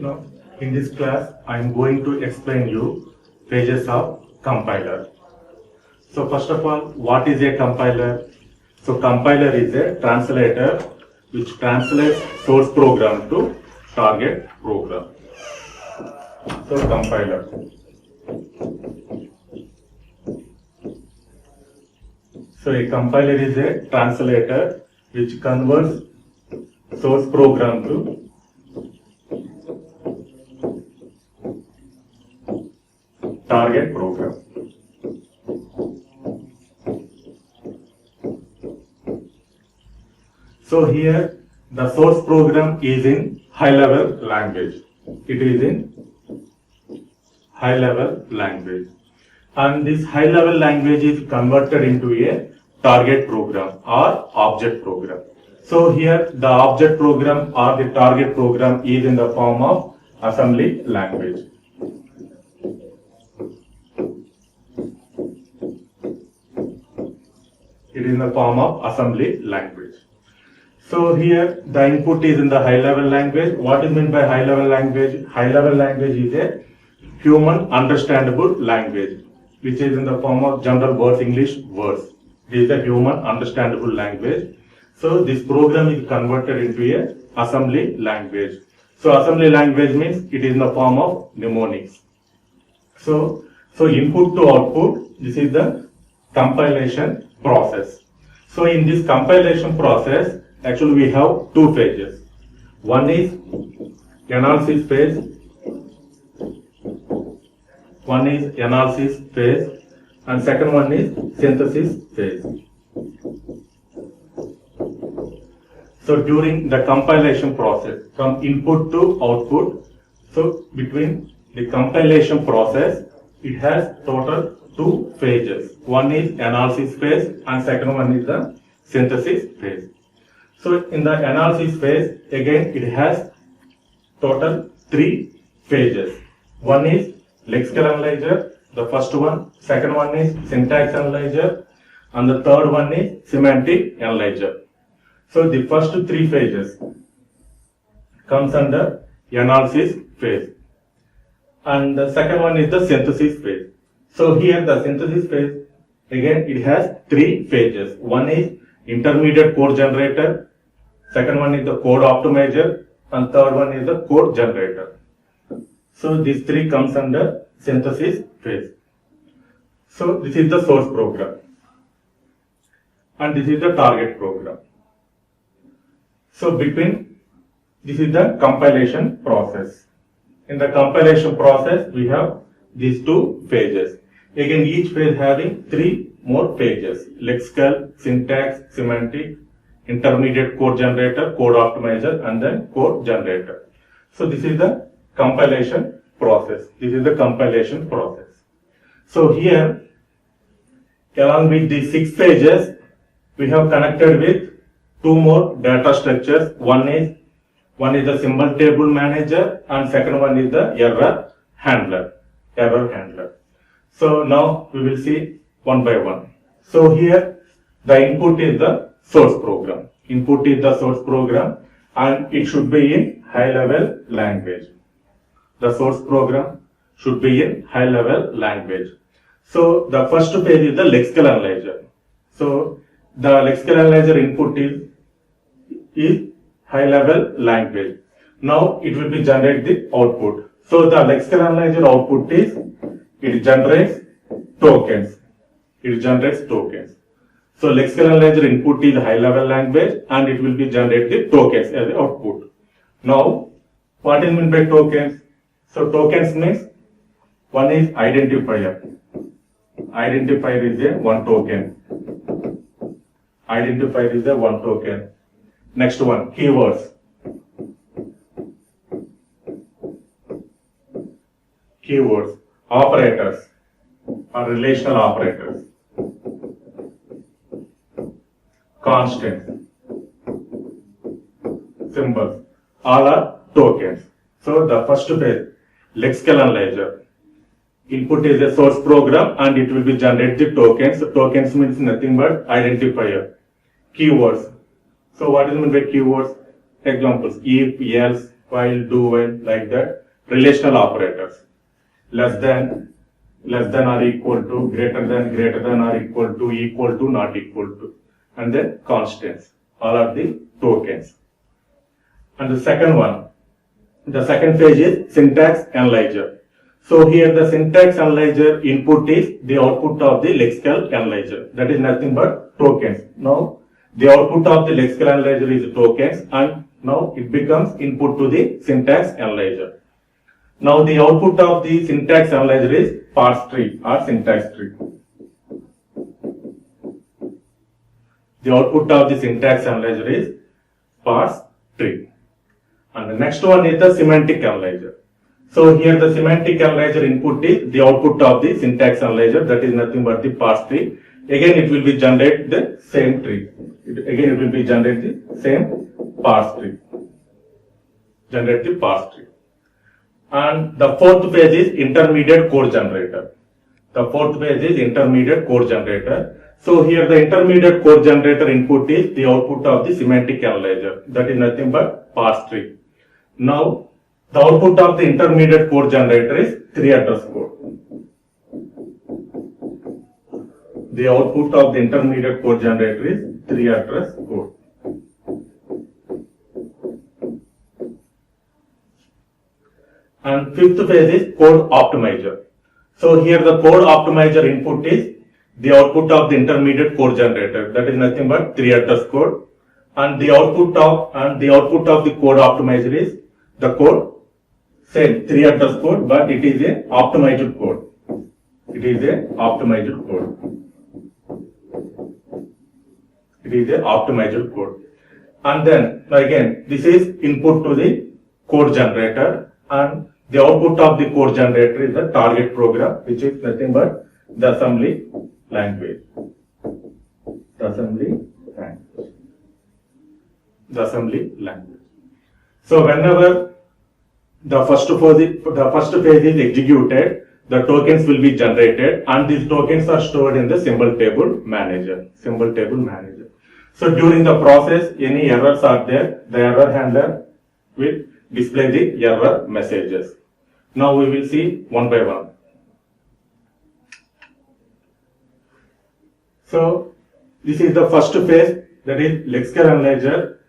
Now, in this class, I am going to explain you pages of compiler. So first of all, what is a compiler? So compiler is a translator which translates source program to target program. So compiler. So a compiler is a translator which converts source program to target program. So here the source program is in high level language. It is in high level language. And this high level language is converted into a target program or object program. So here the object program or the target program is in the form of assembly language. It is in the form of assembly language. So here the input is in the high level language. What is meant by high level language? High level language is a human understandable language, which is in the form of general words, English words. It is a human understandable language. So this program is converted into a assembly language. So assembly language means it is in the form of mnemonics. So input to output, this is the compilation process. So in this compilation process, actually we have two phases. One is analysis phase. One is analysis phase and second one is synthesis phase. So during the compilation process, from input to output, so between the compilation process, it has total two phases. One is analysis phase and second one is the synthesis phase. So in the analysis phase, again it has total three phases. One is lexical analyzer, the first one, second one is syntax analyzer, and the third one is semantic analyzer. So the first three phases comes under analysis phase, and the second one is the synthesis phase. So here the synthesis phase, again it has three phases. One is intermediate code generator, second one is the code optimizer, and third one is the code generator. So these three comes under synthesis phase. So this is the source program and this is the target program. So between, this is the compilation process. In the compilation process, we have these two phases. Again, each phase having three more phases: lexical, syntax, semantic, intermediate code generator, code optimizer, and then code generator. So this is the compilation process. This is the compilation process. So here, along with these six phases, we have connected with two more data structures. One is the symbol table manager and second one is the error handler. So now we will see one by one. So here the input is the source program. Input is the source program and it should be in high level language. The source program should be in high level language. So the first phase is the lexical analyzer. So the lexical analyzer input is high level language. Now it will be generate the output. So the lexical analyzer output is, it generates tokens. So lexical analyzer input is high level language and it will be generate the tokens as the output. Now what is meant by tokens? So tokens means one is identifier. Identifier is a one token. Identifier is a one token. Next one, keywords. Keywords, operators or relational operators. Constants, symbols, all are tokens. So the first phase, lexical analyzer. Input is a source program and it will be generate the tokens. So tokens means nothing but identifier. Keywords. So what is meant by keywords? Examples: if, else, while, do, while, like that. Relational operators. Less than or equal to, greater than or equal to, not equal to. And then constants. All are the tokens. And the second one, the second phase is syntax analyzer. So here the syntax analyzer input is the output of the lexical analyzer. That is nothing but tokens. Now the output of the lexical analyzer is tokens, and now it becomes input to the syntax analyzer. Now the output of the syntax analyzer is parse tree or syntax tree. The output of the syntax analyzer is parse tree. And the next one is the semantic analyzer. So here the semantic analyzer input is the output of the syntax analyzer, that is nothing but the parse tree. Again it will be generate the same tree. Again it will be generate the same parse tree. Generate the parse tree. And the fourth phase is intermediate code generator. The fourth phase is intermediate code generator. So here the intermediate code generator input is the output of the semantic analyzer, that is nothing but parse tree. Now the output of the intermediate code generator is 3-address code. The output of the intermediate code generator is 3-address code. And fifth phase is code optimizer. So here the code optimizer input is the output of the intermediate code generator, that is nothing but 3-address code. And the output of the code optimizer is the code, same 3-address code, but it is a optimized code. It is a optimized code. It is a optimized code. And then again, this is input to the code generator, and the output of the code generator is the target program, which is nothing but the assembly language. The assembly language. The assembly language. So whenever the first phase is executed, the tokens will be generated, and these tokens are stored in the symbol table manager. Symbol table manager. So during the process, any errors are there, the error handler will display the error messages. Now we will see one by one. So this is the first phase, that is lexical analyzer.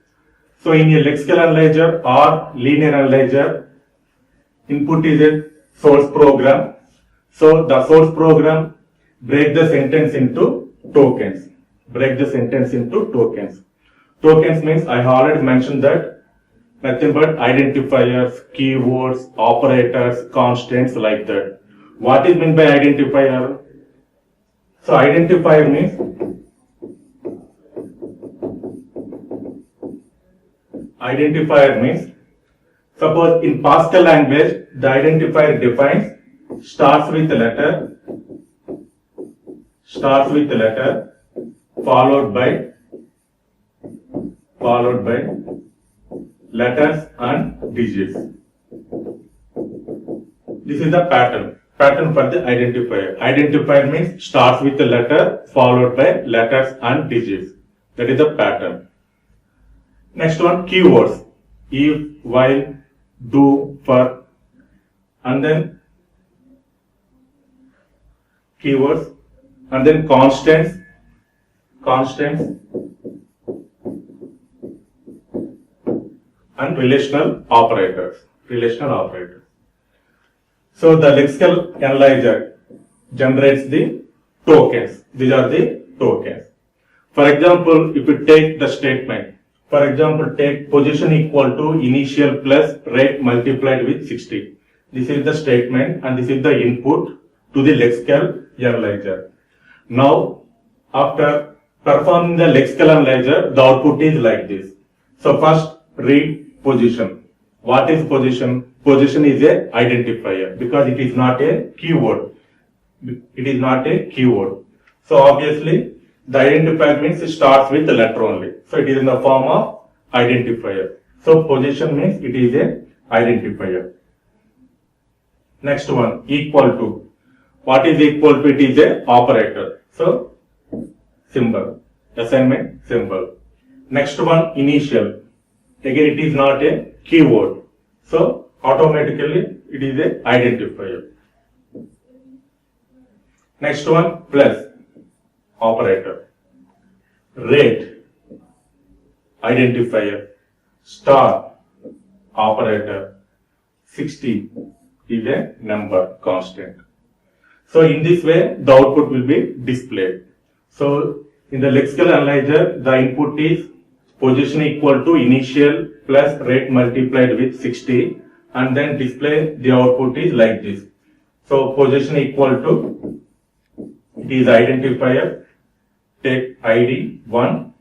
So in a lexical analyzer or linear analyzer, input is a source program. So the source program break the sentence into tokens. Break the sentence into tokens. Tokens means I already mentioned that nothing but identifiers, keywords, operators, constants, like that. What is meant by identifier? So identifier means suppose in Pascal language, the identifier defines starts with a letter, followed by letters and digits. This is the pattern for the identifier. Identifier means starts with a letter followed by letters and digits. That is the pattern. Next one, keywords. If, while, do, for, and then keywords, and then constants, and relational operators. So the lexical analyzer generates the tokens. These are the tokens. For example, if you take the statement, for example, take position equal to initial plus rate multiplied with 60. This is the statement and this is the input to the lexical analyzer. Now, after performing the lexical analyzer, the output is like this. So first, read position. What is position? Position is a identifier because it is not a keyword. It is not a keyword. So obviously, the identifier means it starts with the letter only. So it is in the form of identifier. So position means it is a identifier. Next one, equal to. What is equal to? It is a operator. So symbol, assignment symbol. Next one, initial. Again, it is not a keyword. So automatically it is a identifier. Next one, plus operator, rate identifier, star operator, 60 is a number constant. So in this way the output will be displayed. So in the lexical analyzer the input is position equal to initial plus rate multiplied with 60, and then display the output is like this. So position equal to, it is identifier, take ID 1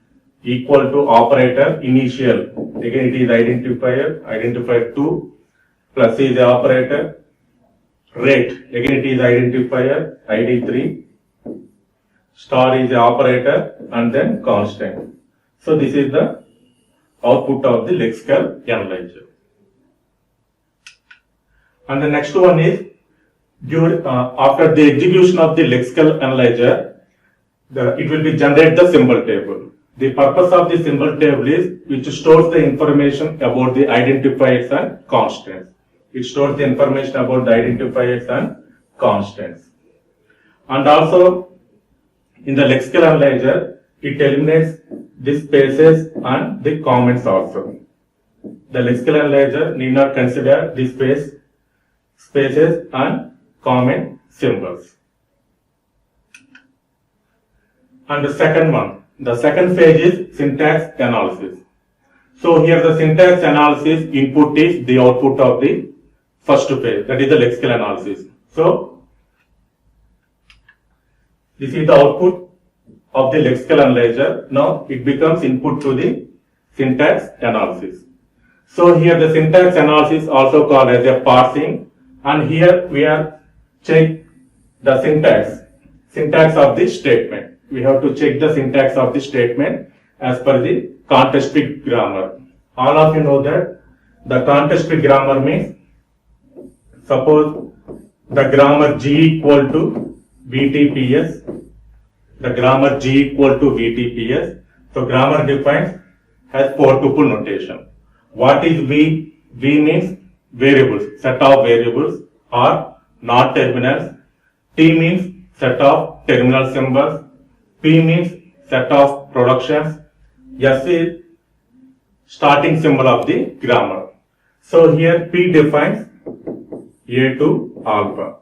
equal to operator initial, again it is identifier 2 plus is the operator, rate, again it is identifier ID 3, star is the operator, and then constant. So this is the output of the lexical analyzer. And the next one is, after the execution of the lexical analyzer, it will be generate the symbol table. The purpose of the symbol table is which stores the information about the identifiers and constants. It stores the information about the identifiers and constants. And also in the lexical analyzer, it eliminates the spaces and the comments also. The lexical analyzer need not consider the spaces and comment symbols. And the second phase is syntax analysis. So here the syntax analysis input is the output of the first phase, that is the lexical analysis. So this is the output of the lexical analyzer. Now it becomes input to the syntax analysis. So here the syntax analysis also called as a parsing, and here we are check the syntax of the statement. We have to check the syntax of the statement as per the context-free grammar. All of you know that the context-free grammar means, suppose the grammar G equal to VTPS, the grammar G equal to VTPS. So grammar defines has 4 tuple notation. What is V? V means variables, set of variables or not terminals. T means set of terminal symbols. P means set of productions. S is starting symbol of the grammar. So here P defines A to alpha.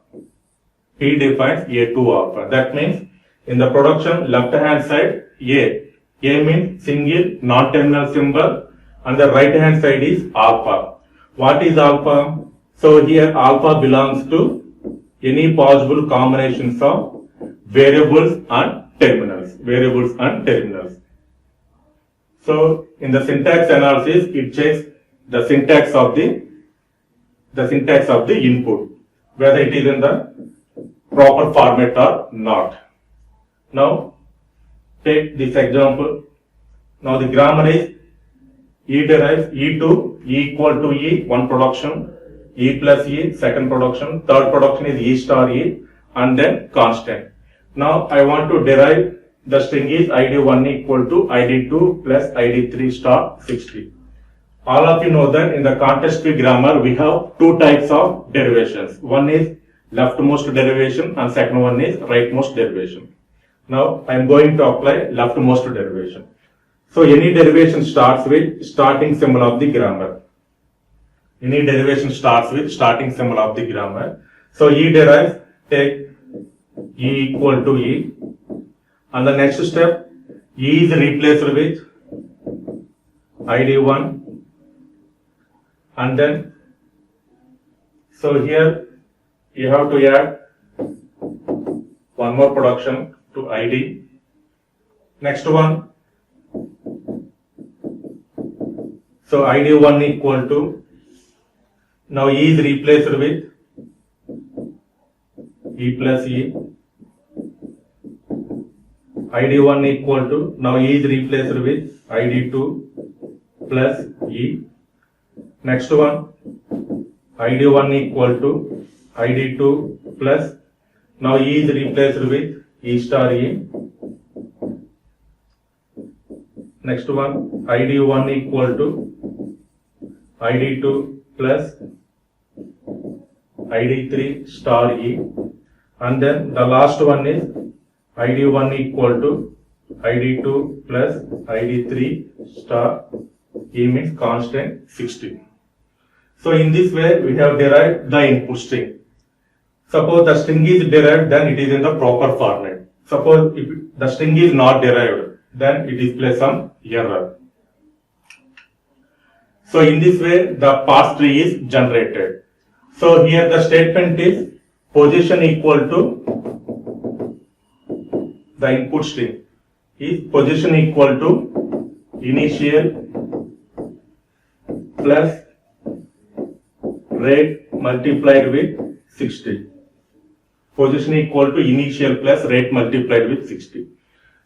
P defines A to alpha. That means in the production left hand side A means single non-terminal symbol, and the right hand side is alpha. What is alpha? So here alpha belongs to any possible combinations of variables and terminals. So in the syntax analysis, it checks the syntax of the input, whether it is in the proper format or not. Now take this example. Now the grammar is E derives E2, E equal to E, one production, E plus E, second production, third production is E star E, and then constant. Now I want to derive the string is ID1 equal to ID2 plus ID3 star 60. All of you know that in the context-free grammar we have two types of derivations. One is leftmost derivation and second one is rightmost derivation. Now I am going to apply leftmost derivation. So any derivation starts with starting symbol of the grammar. So E derives, take E equal to E, and the next step E is replaced with ID1, and then so here you have to add one more production to ID. Next one, so ID1 equal to, now E is replaced with E plus E. ID1 equal to, now E is replaced with ID2 plus E. Next one, ID1 equal to ID2 plus, now E is replaced with E star E. Next one, ID1 equal to ID2 plus ID3 star E, and then the last one is ID1 equal to ID2 plus ID3 star E means constant 60. So in this way we have derived the input string. Suppose the string is derived, then it is in the proper format. Suppose if the string is not derived, then it displays some error. So in this way the parse tree is generated. So here the statement is position equal to the input string is position equal to initial plus rate multiplied with 60. Position equal to initial plus rate multiplied with 60.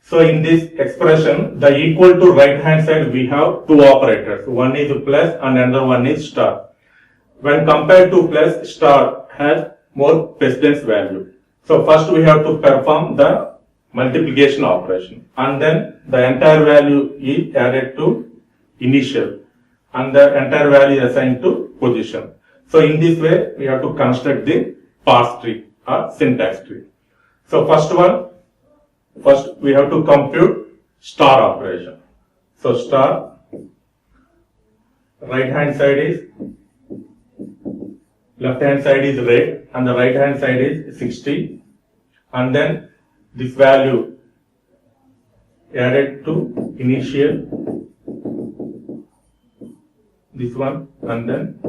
So in this expression, the equal to right hand side we have two operators. One is plus and another one is star. When compared to plus, star has more precedence value. So first we have to perform the multiplication operation, and then the entire value is added to initial and the entire value is assigned to position. So in this way we have to construct the parse tree or syntax tree. So first we have to compute star operation. So star, right hand side is, left hand side is rate and the right hand side is 60, and then this value added to initial, this one, and then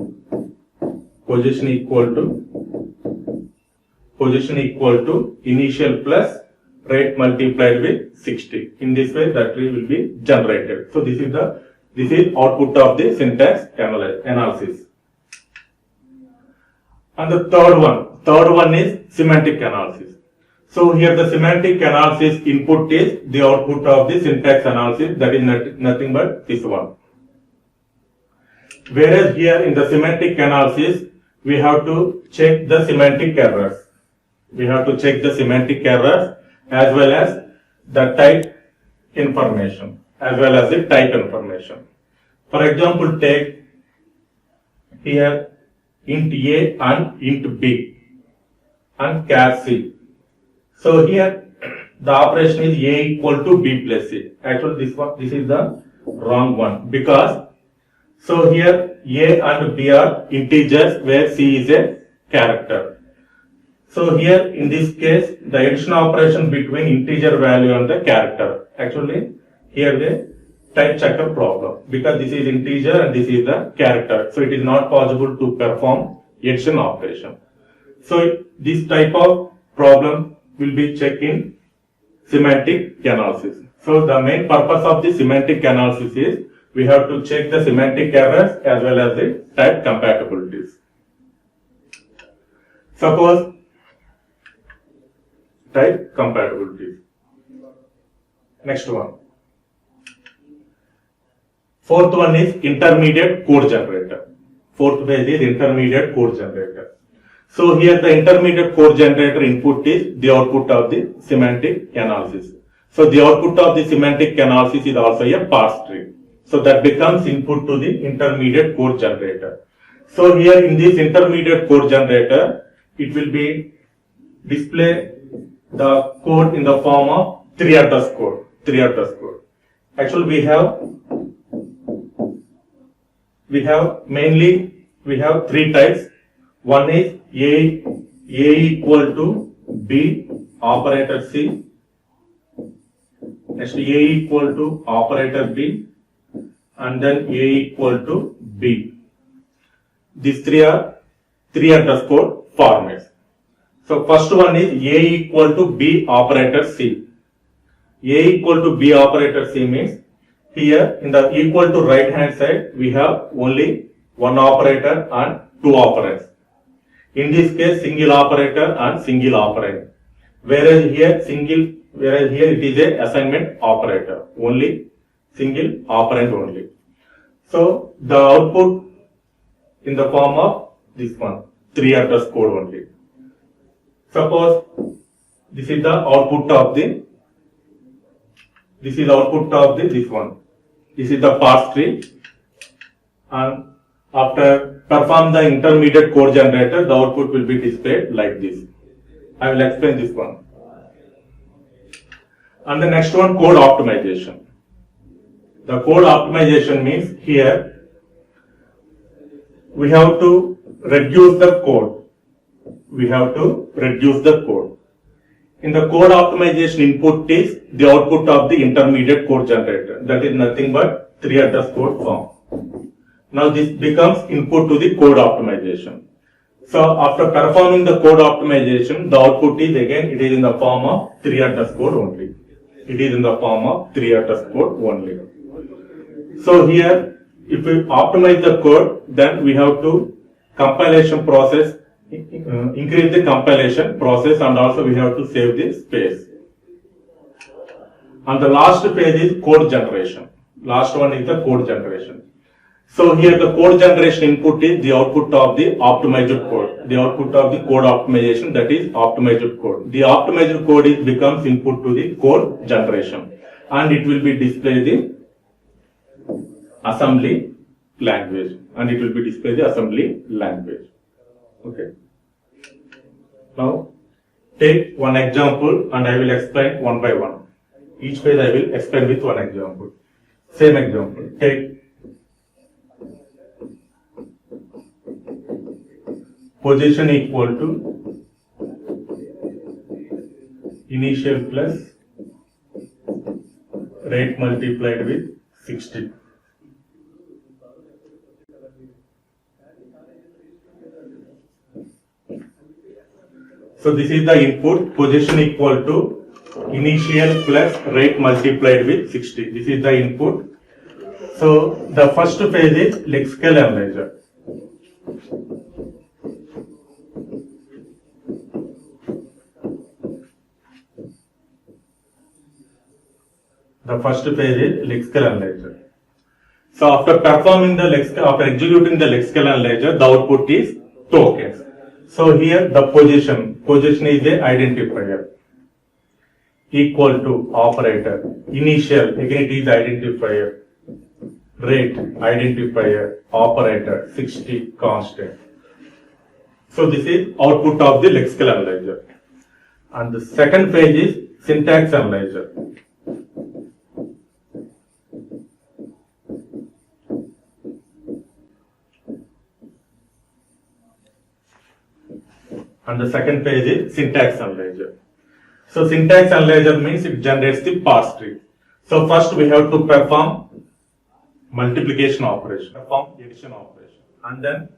position equal to initial plus rate multiplied with 60. In this way the tree will be generated. So this is output of the syntax analysis. And the third one is semantic analysis. So here the semantic analysis input is the output of the syntax analysis, that is nothing but this one. Whereas here in the semantic analysis we have to check the semantic errors. We have to check the semantic errors as well as the type information, as well as the type information. For example, take here int A and int B and char C. So here the operation is A equal to B plus C. Actually this is the wrong one, because so here A and B are integers where C is a character. So here in this case the addition operation between integer value and the character, actually here the type checker problem, because this is integer and this is the character, so it is not possible to perform addition operation. So this type of problem will be checked in semantic analysis. So the main purpose of the semantic analysis is we have to check the semantic errors as well as the type compatibilities. Suppose type compatibilities. Next one. Fourth one is intermediate code generator. Fourth phase is intermediate code generator. So here the intermediate code generator input is the output of the semantic analysis. So the output of the semantic analysis is also a parse tree. So that becomes input to the intermediate code generator. So here in this intermediate code generator, it will be display the code in the form of three underscore. Actually we have three types. One is A equal to B operator C. Next A equal to operator B, and then A equal to B. These three are three underscore formats. So first one is A equal to B operator C. A equal to B operator C means here in the equal to right hand side we have only one operator and two operands. In this case single operator and single operand. Whereas here it is a assignment operator, only single operand only. So the output in the form of this one, three underscore only. Suppose this is the output of the this one. This is the parse tree, and after perform the intermediate code generator, the output will be displayed like this. I will explain this one. And the next one, code optimization. The code optimization means here we have to reduce the code. We have to reduce the code. In the code optimization, input is the output of the intermediate code generator. That is nothing but 3 underscore form. Now this becomes input to the code optimization. So after performing the code optimization, the output is again, it is in the form of 3 underscore only. It is in the form of 3 underscore only. So here, if we optimize the code, then we have to compilation process, increase the compilation process, and also we have to save the space. And the last page is code generation. Last one is the code generation. So here the code generation input is the output of the optimized code. The output of the code optimization, that is optimized code. The optimized code is becomes input to the code generation, and it will be displayed the assembly language, and it will be displayed the assembly language. Okay. Now take one example and I will explain one by one. Each page I will explain with one example. Same example. Take position equal to initial plus rate multiplied with 60. So this is the input, position equal to initial plus rate multiplied with 60. This is the input. So the first phase is lexical analyzer. The first phase is lexical analyzer. So after performing the after executing the lexical analyzer, the output is tokens. So here the position is a identifier equal to operator, initial, again it is identifier, rate, identifier, operator, 60 constant. So this is output of the lexical analyzer. And the second phase is syntax analyzer. And the second phase is syntax analyzer. So syntax analyzer means it generates the parse tree. So first we have to perform multiplication operation, perform addition operation, and then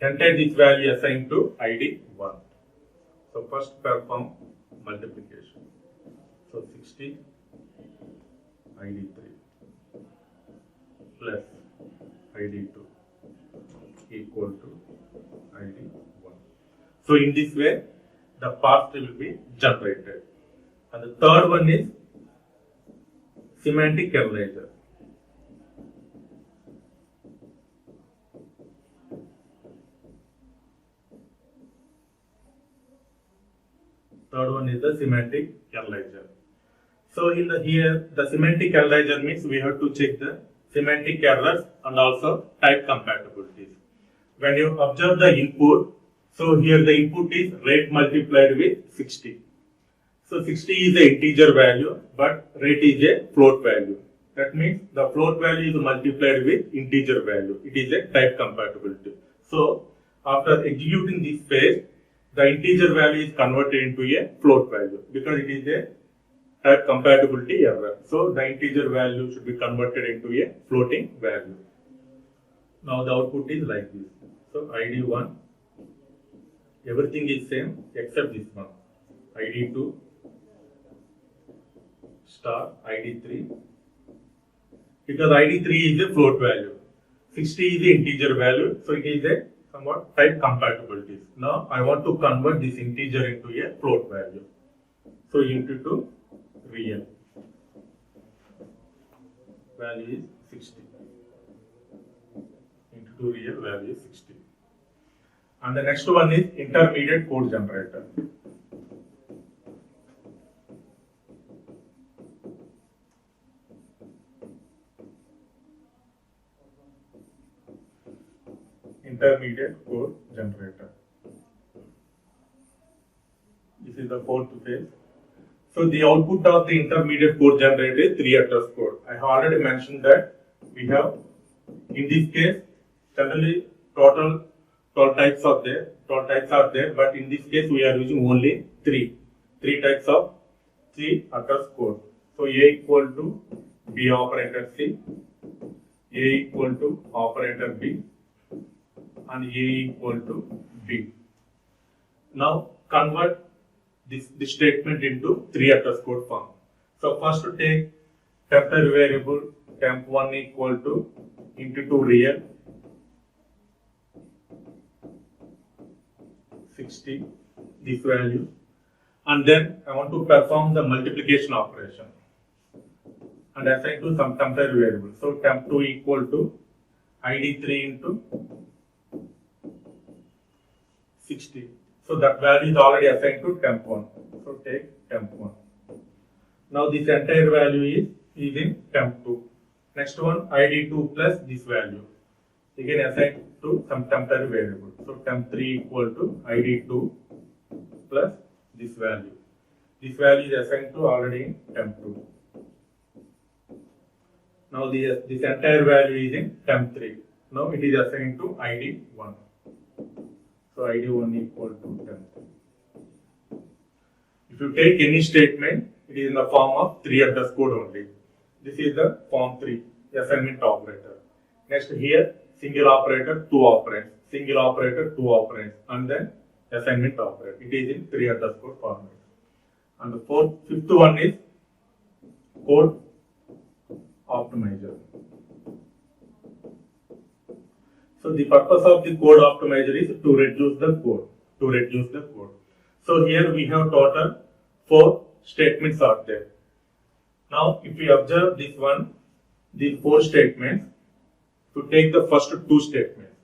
enter this value assigned to ID 1. So first perform multiplication. So 60 ID 3 plus ID 2 equal to ID 1. So in this way, the parse tree will be generated. And the third one is semantic analyzer. Third one is the semantic analyzer. So in here the semantic analyzer means we have to check the semantic errors and also type compatibilities. When you observe the input, so here the input is rate multiplied with 60. So 60 is the integer value, but rate is a float value. That means the float value is multiplied with integer value. It is a type compatibility. So after executing this phase, the integer value is converted into a float value because it is a type compatibility error. So the integer value should be converted into a floating value. Now the output is like this. So ID 1. Everything is same except this one. ID 2 star ID 3, because ID 3 is a float value, 60 is the integer value, so it is a somewhat type compatibilities. Now I want to convert this integer into a float value. So into real value is 60. Into real value is 60. And the next one is intermediate code generator. intermediate code generator. This is the fourth phase. So the output of the intermediate code generator is 3 address code. I have already mentioned that we have, in this case, generally total 12 types are there, but in this case we are using only 3 types of 3 address code. So A equal to B operator C, A equal to operator B, and A equal to B. Now convert this statement into 3 address code form. So first to take temporary variable temp1 equal to into real 60, this value, and then I want to perform the multiplication operation and assign to some temporary variable. So temp2 equal to id3 into 60. So that value is already assigned to temp1. So take temp1. Now this entire value is in temp2. Next one id2 plus this value. Again assigned to some temporary variable. So temp3 equal to id2 plus this value. This value is assigned to already in temp2. Now this entire value is in temp3. Now it is assigned to id1. So id1 equal to temp3. If you take any statement, it is in the form of 3 address code only. This is the form 3, assignment operator. Next here, single operator, 2 operands, single operator, 2 operands, and then assignment operator. It is in 3 address code format. And the fifth one is code optimizer. So the purpose of the code optimizer is to reduce the code. So here we have total 4 statements are there. Now if we observe this one, these 4 statements, to take the first 2 statements.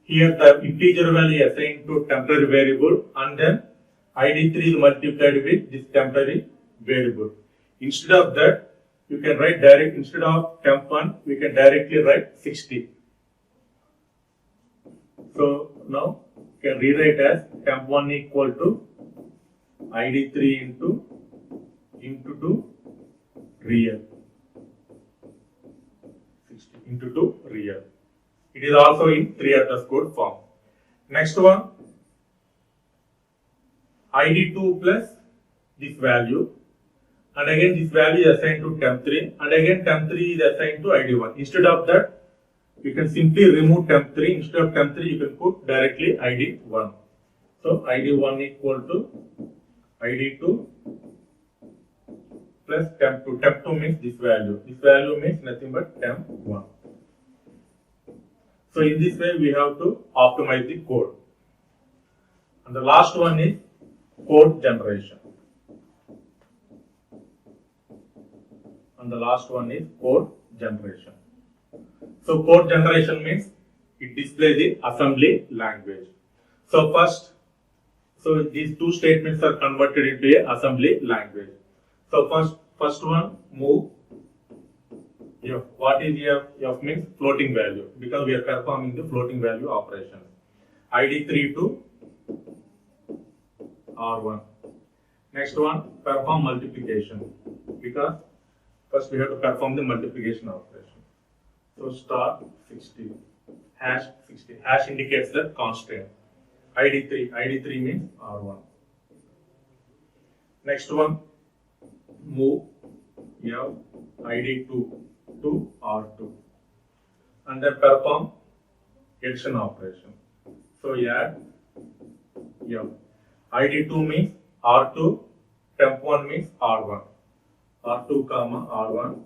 Here the integer value assigned to temporary variable and then id3 is multiplied with this temporary variable. Instead of that, you can write instead of temp1, we can directly write 60. So now you can rewrite as temp1 equal to id3 into 2 real. 60 into 2 real. It is also in 3 address code form. Next one, id2 plus this value, and again this value is assigned to temp3, and again temp3 is assigned to id1. Instead of that, you can simply remove temp3. Instead of temp3, you can put directly id1. So id1 equal to id2 plus temp2. Temp2 means this value. This value means nothing but temp1. So in this way, we have to optimize the code. And the last one is code generation. So code generation means it displays the assembly language. So these 2 statements are converted into a assembly language. So first one, move. What is f means floating value, because we are performing the floating value operation. id3 to r1. Next one, perform multiplication, because first we have to perform the multiplication operation. So star 60, hash 60. Hash indicates the constraint. id3 means r1. Next one, move id2 to r2, and then perform addition operation. So add id2 means r2, temp1 means r1, r2 comma r1,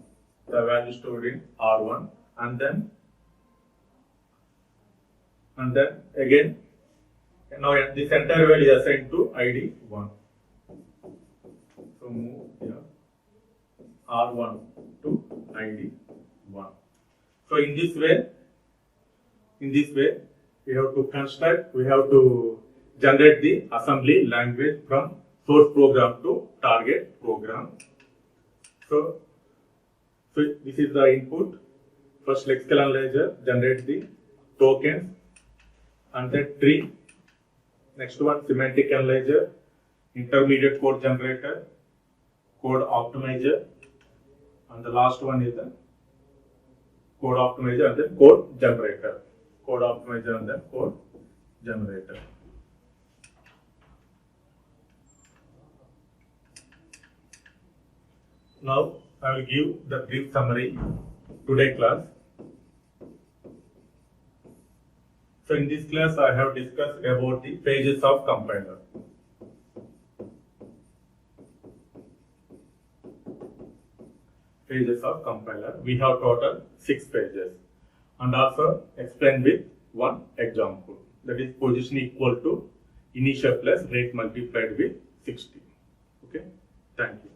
the value stored in r1, and then again now this entire value is assigned to id1. So move r1 to id1. So in this way, we have to generate the assembly language from source program to target program. So this is the input. First lexical analyzer generates the tokens, and then tree. Next one, semantic analyzer, intermediate code generator, code optimizer, and the last one is the code optimizer and then code generator. Code optimizer and then code generator. Now I will give the brief summary today class. So in this class I have discussed about the pages of compiler. Pages of compiler. We have total 6 pages and also explained with one example, that is position equal to initial plus rate multiplied with 60. Okay, thank you.